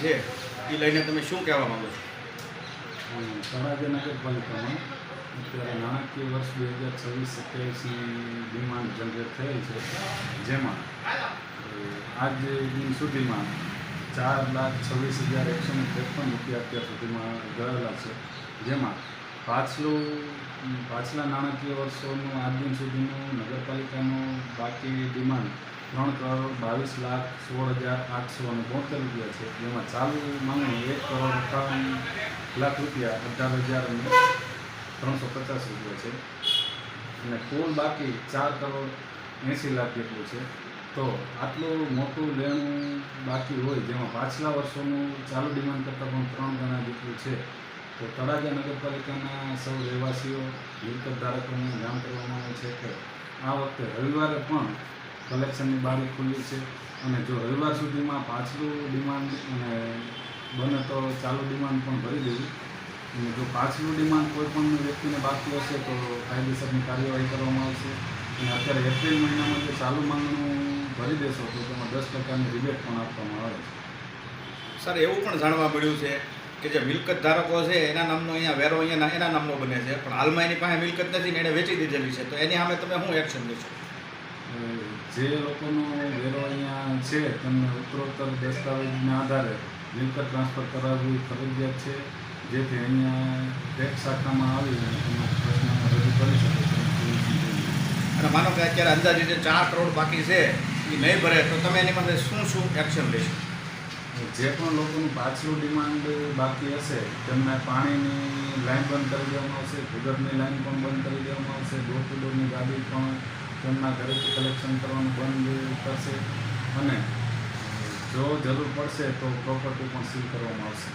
છે એ લઈને તમે શું કહેવા માંગો છો? તળાજા નગરપાલિકામાં અત્યારે નાણાકીય વર્ષ 2026-27ની ડિમાન્ડ જનરેટ થયેલ છે, જેમાં આજ દિન સુધીમાં 4,26,153 રૂપિયા અત્યાર સુધીમાં ગયેલા છે, જેમાં પાછલા નાણાકીય વર્ષોનું આજ દિન સુધીનું નગરપાલિકાનું બાકી ડિમાન્ડ 3,22,16,872 રૂપિયા છે, જેમાં ચાલુ માંગણી 1,58,00,000 રૂપિયા 18,350 રૂપિયા છે અને કુલ બાકી 4,80,00,000 જેટલું છે. તો આટલું મોટું લેણું બાકી હોય, જેમાં પાછલા વર્ષોનું ચાલુ ડિમાન્ડ કરતાં પણ 3 ગણા જેટલું છે, તો તળાજા નગરપાલિકાના સૌ રહેવાસીઓ મિલકત ધારકોને જાણ કરવામાં આવે છે કે આ વખતે રવિવારે પણ કલેક્શનની બારી ખુલ્લી છે અને જો રવિવાર સુધીમાં પાછલું ડિમાન્ડ અને બને તો ચાલુ ડિમાન્ડ પણ ભરી દેવી, અને જો પાછલું ડિમાન્ડ કોઈ પણ વ્યક્તિને બાકી હશે તો કાયદેસરની કાર્યવાહી કરવામાં આવશે. અને અત્યારે એપ્રિલ મહિનામાં જે ચાલુ માંગણું ભરી દેશો તો તેમાં 10%ની રિબેટ પણ આપવામાં આવે છે. સર, એવું પણ જાણવા મળ્યું છે કે જે મિલકત ધારકો છે એના નામનો અહીંયા વેરો અહીંયા એના નામનો બને છે, પણ હાલમાં એની પાસે મિલકત નથી ને એને વેચી દીધેલી છે, તો એની સામે તમે શું એક્શન લેશો? જે લોકોનો વેરો અહીંયા છે તેમને ઉત્તરોત્તર દસ્તાવેજના આધારે મિલકત ટ્રાન્સફર કરાવવી ફરજિયાત છે, જેથી અહીંયા ટેક્સ શાખામાં આવી અને તેનો પ્રશ્ન રજૂ કરી શકે છે. અને માનો કે અત્યારે અંદાજિત 4 કરોડ બાકી છે એ નહીં ભરે તો તમે એની માટે શું એક્શન લેશો? જે પણ લોકોનું પાછલું ડિમાન્ડ બાકી હશે તેમને પાણીની લાઈન બંધ કરી દેવામાં આવશે, ભૂગર્ભની લાઈન પણ બંધ કરી દેવામાં આવશે, ડોર ટુ ડોરની ગાડી પણ તેમના ઘરેથી કલેક્શન કરવાનું બંધ કરશે અને જો જરૂર પડશે તો પ્રોપર્ટી પણ સીલ કરવામાં આવશે.